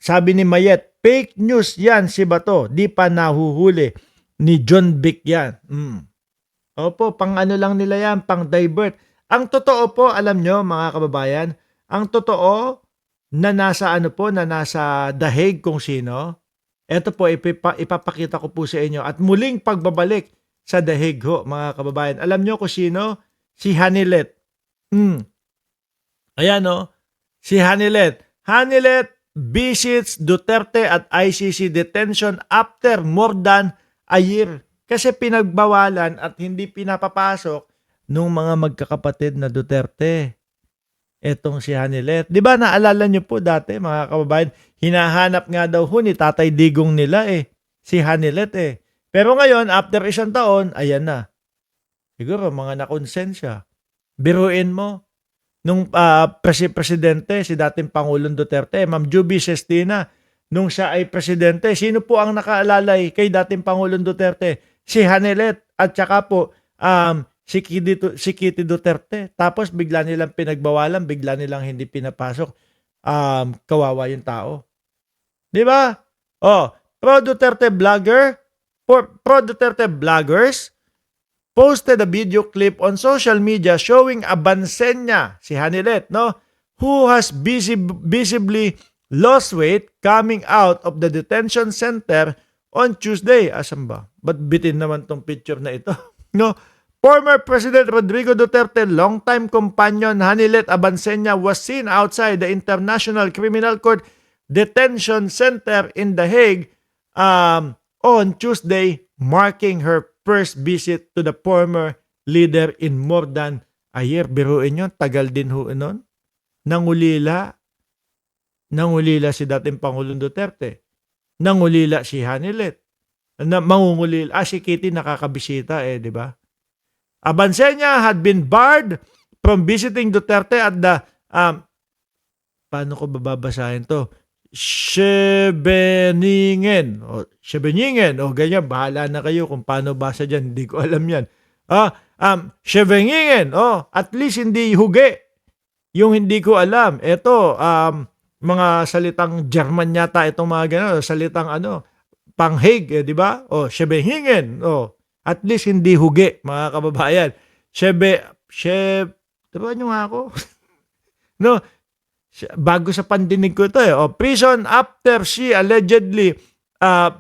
sabi ni Mayet, fake news yan si Bato. Di pa nahuhuli ni John Vic yan. Opo, pang ano lang nila yan, pang divert. Ang totoo po, alam nyo mga kababayan, ang totoo na nasa ano po, na nasa dahig kung sino, eto po, ipapakita ko po sa inyo. At muling pagbabalik sa dahig ho, mga kababayan. Alam nyo kung sino? Si Hanilet. Ayan o, si Hanilet. Hanilet visits Duterte at ICC detention after more than a year. Kasi pinagbawalan at hindi pinapapasok nung mga magkakapatid na Duterte. Etong si Hanilet. Di ba naalala nyo po dati mga kababayan, hinahanap nga daw ho ni Tatay Digong nila si Hanilet Pero ngayon, after isang taon, ayan na. Siguro mga nakonsensya. Biruin mo, nung presidente, si dating Pangulong Duterte, Ma'am Juby Sestina, nung siya ay presidente, sino po ang nakaalalay kay dating Pangulong Duterte? Si Hanilet at saka po si Kitty Duterte. Tapos bigla nilang pinagbawalan, bigla nilang hindi pinapasok. Kawawa yung tao. Di ba? Pro-Duterte bloggers posted a video clip on social media showing a Bansenya, si Hanilet, who has visibly lost weight coming out of the detention center on Tuesday. Asan ba? Ba't bitin naman tong picture na ito? Former President Rodrigo Duterte, longtime companion Hanilet Abansenya was seen outside the International Criminal Court Detention Center in The Hague on Tuesday, marking her first visit to the former leader in more than a year. Biruin yun, tagal din ho nun. Nangulila si dating Pangulong Duterte. Nangulila si Hanilet. Mangungulila. Si Kitty nakakabisita di ba? Abansenya had been barred from visiting Duterte at the paano ko babasahin to? Scheveningen. Ganyan. Bahala na kayo kung paano basa dyan. Hindi ko alam yan. Scheveningen. At least hindi huge. Yung hindi ko alam. Ito, mga salitang German yata itong mga gano'n. Salitang panghig, di ba? Scheveningen. At least hindi huge, mga kababayan. Turuan nyo nga ako. Bago sa pandinig ko ito prison after she allegedly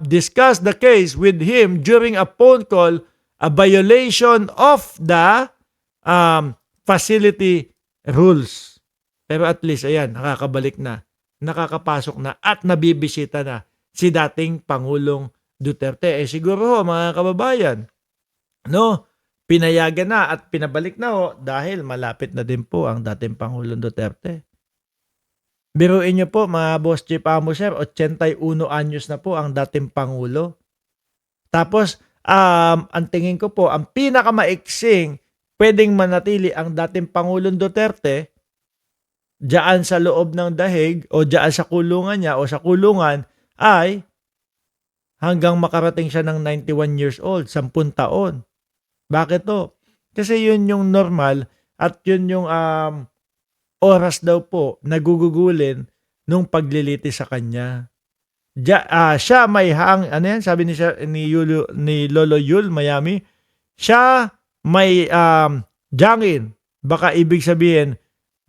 discussed the case with him during a phone call, a violation of the facility rules. Pero at least, ayan, nakakabalik na, nakakapasok na at nabibisita na si dating Pangulong Duterte. Siguro mga kababayan, pinayagan na at pinabalik na dahil malapit na din po ang dating Pangulong Duterte. Biruin nyo po mga boss Chief Amo Sir, 81 anyos na po ang dating Pangulo. Tapos, ang tingin ko po, ang pinakamaiksing pwedeng manatili ang dating Pangulong Duterte diyan sa loob ng dahig o diyan sa kulungan niya o sa kulungan ay hanggang makarating siya ng 91 years old, 10 taon. Bakit to? Kasi yun yung normal at yun yung oras daw po nagugugulin nung pagliliti sa kanya. Siya may sabi ni Lolo Yul, Miami, siya may jangin. Baka ibig sabihin,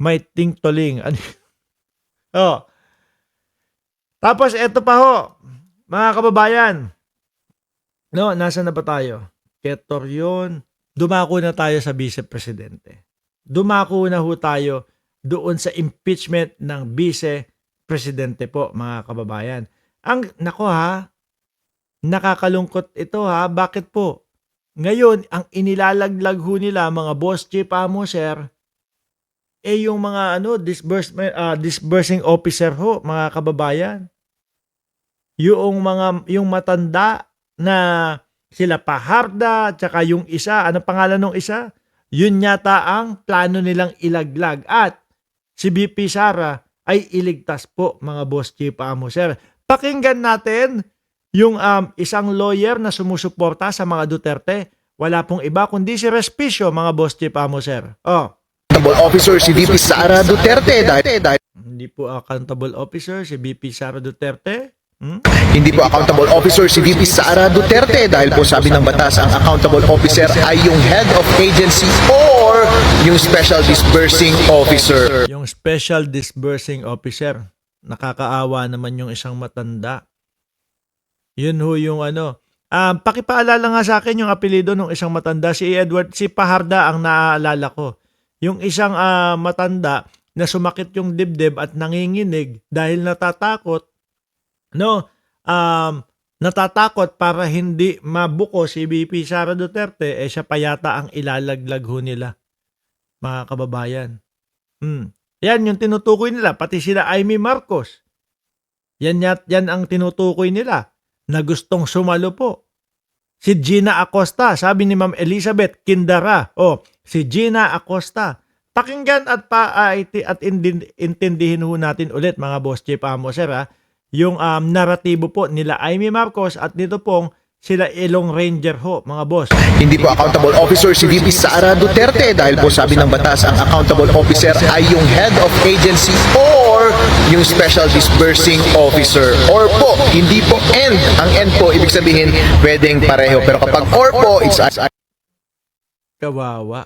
may tingtoling. Tapos eto pa ho, mga kababayan. Nasaan na ba tayo? Ketoryon. Dumako na tayo sa Vice Presidente. Dumako na ho tayo doon sa impeachment ng Vice Presidente po, mga kababayan. Nakakalungkot ito bakit po? Ngayon, ang inilalaglag ho nila, mga boss Chief Amo Sir, yung mga disbursing officer ho, mga kababayan. Yung matanda na sila Paharda, tsaka yung isa, ano pangalan ng isa? Yun yata ang plano nilang ilaglag at si BP Sara ay iligtas po, mga boss Chief Amo Sir. Pakinggan natin yung isang lawyer na sumusuporta sa mga Duterte. Wala pong iba kundi si Respicio, mga boss Chief Amo Sir. Officer si VP Sara Duterte. Hindi po accountable officer si VP Sara Duterte. Hindi po accountable officer si VP Sara Duterte dahil po sabi ng batas ang accountable officer ay yung head of agency or yung special disbursing officer. Yung special disbursing officer. Nakakaawa naman yung isang matanda. Yun ho yung ano. Pakipaalala nga sa akin yung apelido ng isang matanda. Si Edward, si Paharda ang naaalala ko. Yung isang matanda na sumakit yung dibdib at nanginginig dahil natatakot. Natatakot para hindi mabuko si VP Sara Duterte, siya pa yata ang ilalaglag ho nila, mga kababayan. Yan yung tinutukoy nila, pati sila Amy Marcos. Yan ang tinutukoy nila na gustong sumalo po. Si Gina Acosta, sabi ni Ma'am Elizabeth Kindara, si Gina Acosta. Pakinggan at intindihin ho natin ulit mga Boss Chief Amoser yung naratibo po nila Amy Marcos at dito pong sila Ilong Ranger ho, mga boss. Hindi po accountable officer si VP Sara Duterte dahil po sabi ng batas ang accountable officer ay yung head of agency or yung special disbursing officer. Or po, hindi po and. Ang and po, ibig sabihin, pwedeng pareho. Pero kapag or po, it's kawawa.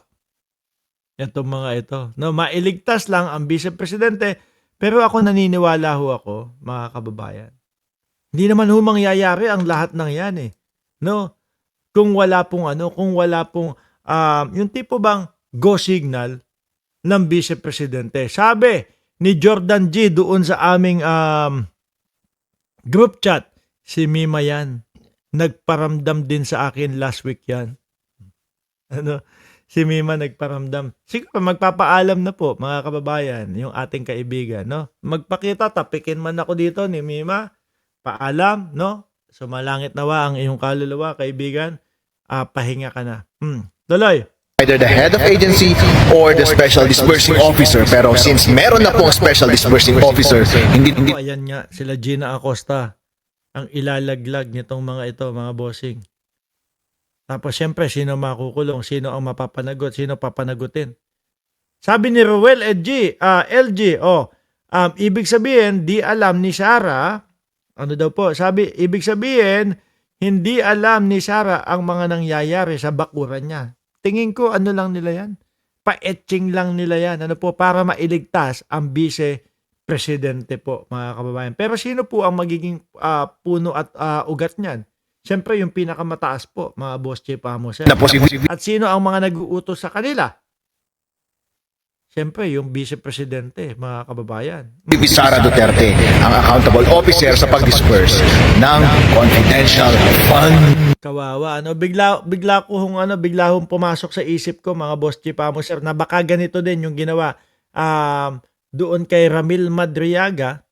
Itong mga ito. Mailigtas lang ang Vice Presidente, pero ako naniniwala ho ako, mga kababayan. Hindi naman ho mangyayari ang lahat ng yan kung wala pong yung tipo bang go signal ng Vice Presidente. Sabi ni Jordan G doon sa aming group chat, si Mima yan. Nagparamdam din sa akin last week yan. Si Mima nagparamdam. Siguro magpapaalam na po, mga kababayan, yung ating kaibigan, Magpakita, tapikin man ako dito ni Mima. Paalam, Sumalangit nawa ang iyong kaluluwa, kaibigan. Pahinga ka na. Tuloy. either the head of agency or the special disbursing officer. Pero since meron na pong special disbursing officer, hindi Ayan nga, sila Gina Acosta ang ilalaglag nitong mga ito, mga bossing. Tapos syempre, sino makukulong, sino ang mapapanagot, sino papanagutin. Sabi ni Ruel LG, ibig sabihin, di alam ni Sara, ano daw po, sabi, ibig sabihin, hindi alam ni Sara ang mga nangyayari sa bakuran niya. Tingin ko, ano lang nila yan? Pa-etching lang nila yan. Ano po, para mailigtas ang Vice Presidente po, mga kababayan. Pero sino po ang magiging puno at ugat niyan? Siyempre, yung pinakamataas po, mga Boss Chief Amos. At sino ang mga nag-uutos sa kanila? Siyempre, yung Vice Presidente, mga kababayan. VP Sara Duterte ang accountable officer sa pag-disperse ng confidential fund. Kawawa, bigla kong pumasok sa isip ko, mga Boss Chief Amos, na baka ganito din yung ginawa doon kay Ramil Madriaga,